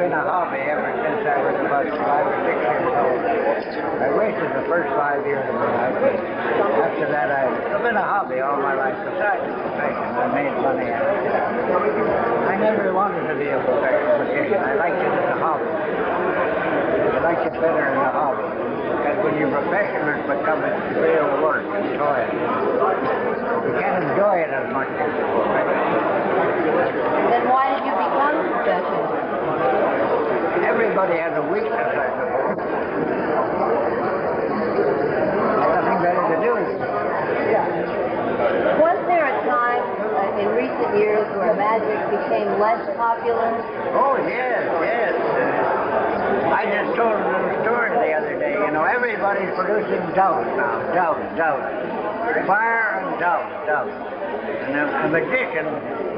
been a hobby ever since I was about 5 or 6 years old. I raced the first 5 years of my life. After that, it's been a hobby all my life. Besides the profession, I made money at it. I never wanted to be a professional musician. I liked it as a hobby. I liked it better as a hobby. Because when you're professional, it becomes real work and toil. You can't enjoy it as much as you Then why did you become a professional? Everybody has a weakness, I suppose. There's nothing better to do. Was there a time in recent years where magic became less popular? Oh, yes. I just told a little story the other day. You know, everybody's producing doves now. Doves. Fire and doves. And a magician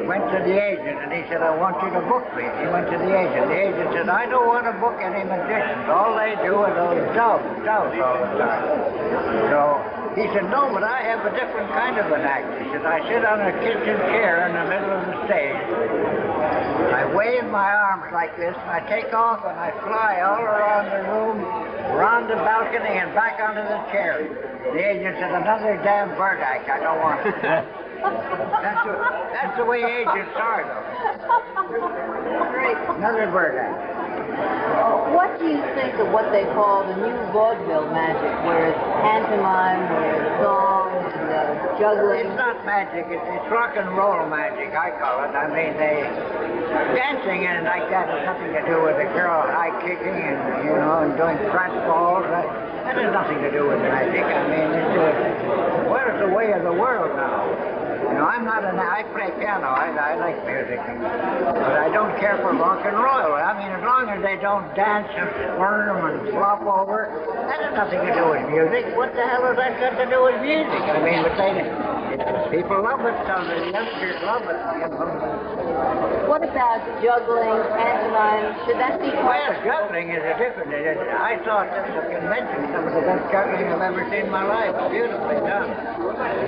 went to the agent and he said, I want you to book me. He went to the agent. The agent said, I don't want to book any magicians. All they do is those doves all the time. So he said, no, but I have a different kind of an act. He said, I sit on a kitchen chair in the middle of the stage. I wave my arms like this, and I take off and I fly all around the room, around the balcony, and back onto the chair. The agent said, another damn bird act. I don't want it. That's the way agents are, though. Another bird act. What do you think of what they call the new vaudeville magic, where it's pantomime, where it's song, and juggling? It's not magic, it's rock and roll magic, I call it. I mean, dancing and like that has nothing to do with a girl high kicking and, and doing pratfalls. That has nothing to do with magic. I mean, it's the way of the world now. I play piano, I like music, but I don't care for rock and roll. I mean, as long as they don't dance and squirm and flop over, that has nothing to do with music. What the hell has that got to do with music? I mean, people love it, some of the youngsters love it. What about juggling, pantomime? Should that be part Well, juggling is a different. I thought at the convention some of the best juggling I've ever seen in my life. Beautifully done.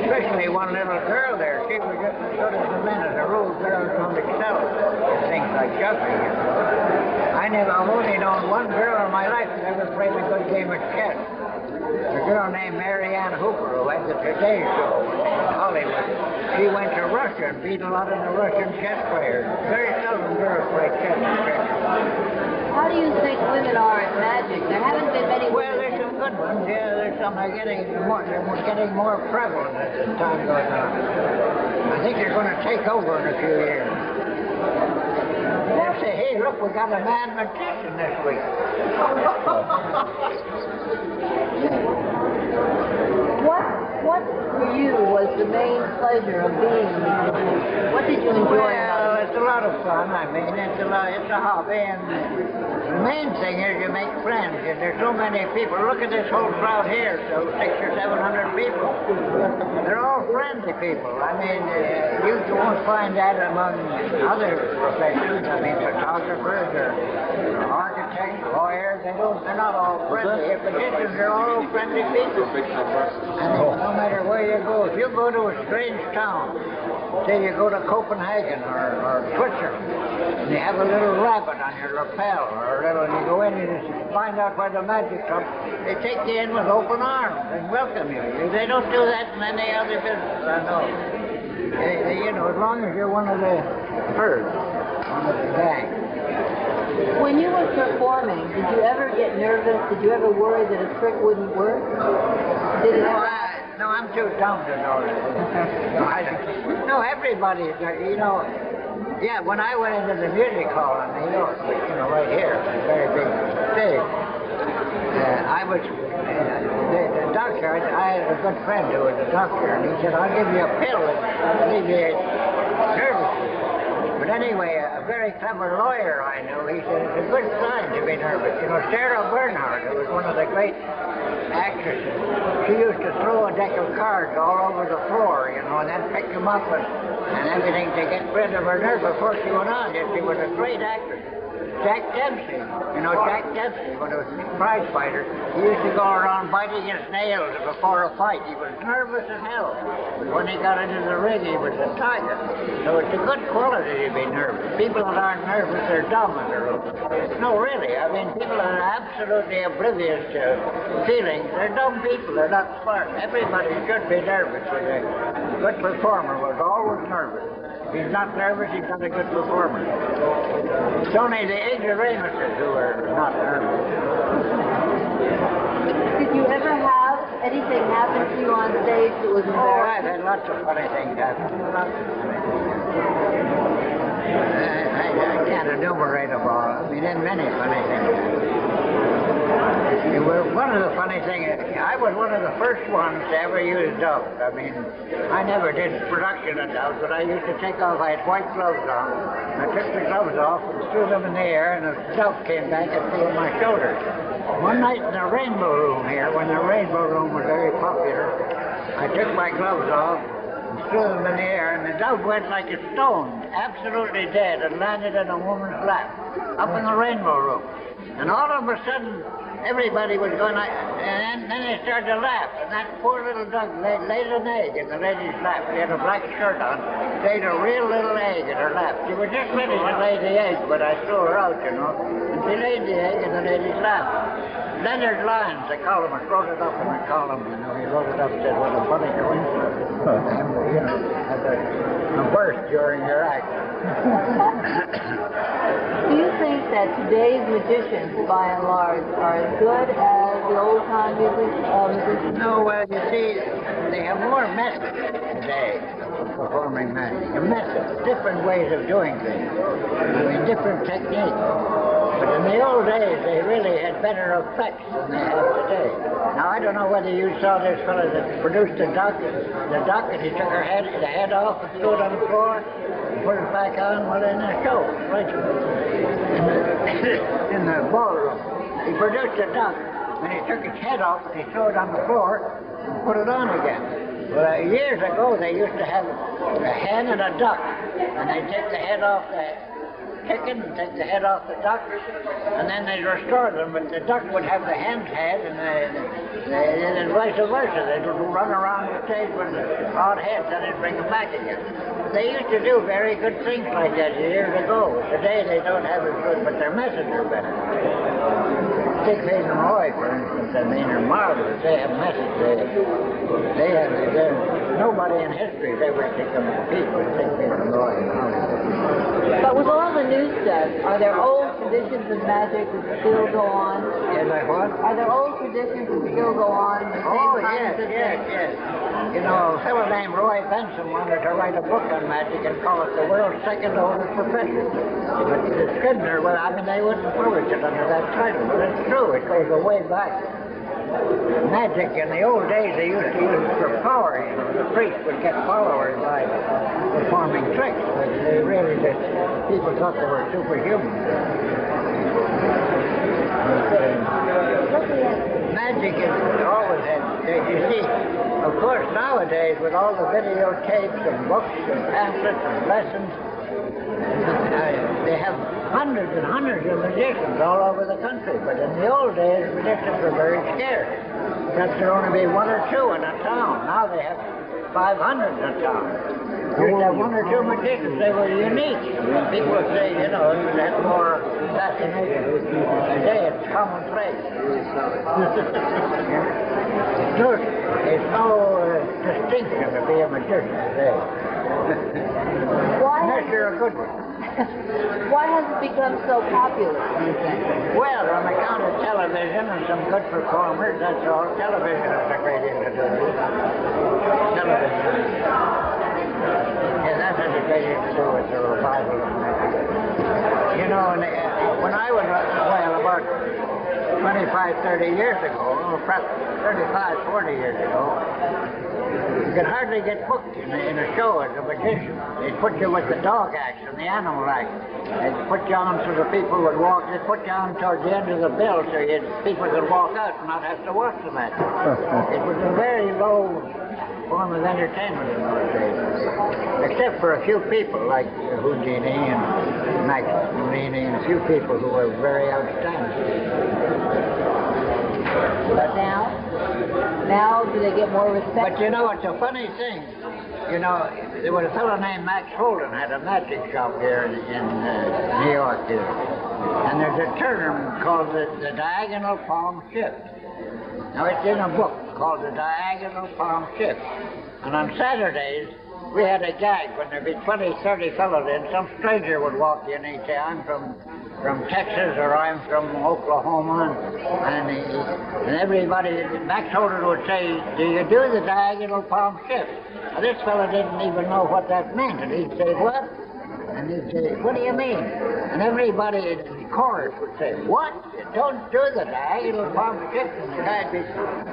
Especially one little girl there. She was just as good as the men. As a rule, girls don't excel in things like juggling. I've only known one girl in my life that ever played a good game of chess. A girl named Mary Ann Hooper, who had the Today Show in Hollywood. She went to Russia and beat a lot of the Russian chess players. Very seldom girls play chess. How do you think women are at magic? There haven't been many women. Well, there's some good ones. Yeah, there's some. They're getting more prevalent as time goes on. I think they're going to take over in a few years. They'll say, hey, look, we got a man magician this week. What for you was the main pleasure of being a musician? What did you enjoy? Well, it's a lot of fun. I mean, it's a hobby, and the main thing is you make friends. And there's so many people. Look at this whole crowd here, so 600 or 700 people. They're all friendly people. I mean, you won't find that among other professions. I mean, photographers or architects, lawyers. They're not all friendly. Magicians are all friendly people. And no matter where you go, if you go to a strange town, say you go to Copenhagen or Switzerland, and you have a little rabbit on your lapel, and you go in and you find out where the magic comes, they take you in with open arms and welcome you. They don't do that in any other business, I know. As long as you're one of the herd, one of the gang. When you were performing, did you ever get nervous? Did you ever worry that a trick wouldn't work? No, I'm too dumb to know that. No, everybody, yeah, when I went into the music hall in New York, right here, a very big stage, the doctor, I had a good friend who was a doctor, and he said, I'll give you a pill that alleviates nervousness. But anyway, a very clever lawyer I knew, he said, it's a good sign to be nervous. Sarah Bernhardt, who was one of the great actresses, she used to throw a deck of cards all over the floor, and then pick them up and everything to get rid of her nerve before she went on. She was a great actress. Jack Dempsey. You know Jack Dempsey, when he was a prize fighter, he used to go around biting his nails before a fight. He was nervous as hell. But when he got into the ring, he was a tiger. So it's a good quality to be nervous. People that aren't nervous, they're dumb as a rule. No, really. I mean, people that are absolutely oblivious to feelings, they're dumb people. They're not smart. Everybody should be nervous. A good performer was always nervous. If he's not nervous, he's not a good performer. It's only the ignoramuses who are not nervous. Did you ever have anything happen to you on stage that was embarrassing? Oh, I've had lots of funny things happen. Lots of funny things. I can't enumerate them all. I mean, there are many funny things. One of the funny things, I was one of the first ones to ever use doves. I mean, I never did production of doves, but I used to take off, I had white gloves on. I took the gloves off and threw them in the air, and a dove came back and flew on my shoulders. One night in the Rainbow Room here, when the Rainbow Room was very popular, I took my gloves off and threw them in the air, and the dove went like a stone, absolutely dead, and landed in a woman's lap, up in the Rainbow Room. And all of a sudden, everybody was going, and then they started to laugh. And that poor little dove laid an egg in the lady's lap. She had a black shirt on, laid a real little egg in her lap. She was just ready to lay the egg, but I threw her out, you know. And she laid the egg in the lady's lap. Leonard Lyons, the columnist, wrote it up in a column, you know. He wrote it up and said, what a funny coincidence. And, you know, had a burst during your act. Do you think that today's magicians, by and large, are as good as the old-time musicians? No, well, you see, they have more methods today of performing magic. A method, different ways of doing things. I mean, different techniques. But in the old days, they really had better effects than they have today. Now, I don't know whether you saw this fellow that produced the duck, and he took the head off and threw it on the floor, and put it back on while in the show, right? In the ballroom. He produced a duck, and he took its head off, and he threw it on the floor, and put it on again. Well, years ago, they used to have a hen and a duck, and they'd take the head off the chicken and take the head off the duck, and then they'd restore them, but the duck would have the hen's head, and vice versa. They'd run around the stage with odd heads, and they'd bring them back again. They used to do very good things like that years ago. Today they don't have as good, but their methods are better. Siegfried and Roy, for instance, I mean, are marvelous. They have methods. Nobody in history has ever can compete with Siegfried and Roy. But with all the new stuff, are there old traditions of magic that still go on? Yes, like what? Are there old traditions that still go on? Oh, yes. You know, a fellow named Roy Benson wanted to write a book on magic and call it the world's second oldest profession. But the Scribner, well, I mean, they wouldn't publish it under that title, but it's true. It goes way back. Magic in the old days, they used to use it for power. You know, the priest would get followers by performing tricks. But they really just, people thought they were superhuman. Magic is always had, you see, of course, nowadays with all the videotapes and books and pamphlets and lessons, they have hundreds and hundreds of magicians all over the country. But in the old days, magicians were very scarce. Perhaps there would only be one or two in a town. Now they have 500 in a town. Used to have one or two magicians. They were unique. People would say, you know, they had more fascination. Today it's commonplace. There's no distinction to be a magician today. Unless you're a good one. Why has it become so popular, do you think? Well, on account of television and some good performers, that's all. Television is a great thing to do. Television. Yeah, that has a great thing to do with the revival of magic. You know, when I was, well, about 25, 30 years ago, or perhaps 35, 40 years ago, you could hardly get booked in a show as a magician. They'd put you with the dog acts and the animal acts. They'd put you on so the people would walk. They'd put you on towards the end of the bill so people could walk out and not have to watch the match. It was a very low form of entertainment in those days. Except for a few people like Houdini and Max Morini and a few people who were very outstanding. But now do they get more respect? But you know, it's a funny thing. You know, there was a fellow named Max Holden had a magic shop here in New York here. And there's a term called the diagonal palm shift. Now, it's in a book called the diagonal palm shift. And on Saturdays, we had a gag when there'd be 20, 30 fellows in. Some stranger would walk in and say, I'm from Texas or I'm from Oklahoma. And everybody, Max Holden would say, do you do the diagonal palm shift? Now, this fellow didn't even know what that meant. And he'd say, what? And he'd say, what do you mean? And everybody in the chorus would say, what? You don't do the diagonal palm shift. And the guy'd be,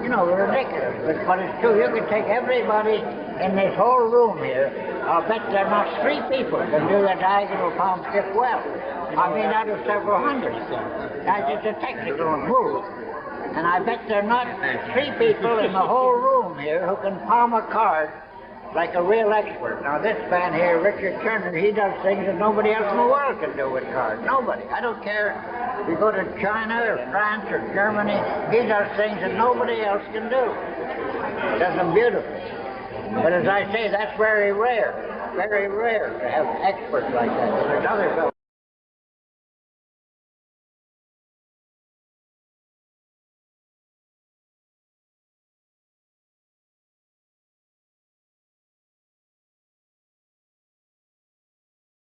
you know, ridiculous. But it's true. You can take everybody in this whole room here. I'll bet there are not 3 people can do the diagonal palm shift well. I mean, out of several hundred. That's just a technical move. And I bet there are not 3 people in the whole room here who can palm a card like a real expert. Now, this man here, Richard Turner, he does things that nobody else in the world can do with cards. Nobody. I don't care if you go to China or France or Germany, he does things that nobody else can do. Does them beautifully. But as I say, that's very rare to have experts like that. There's other fellows.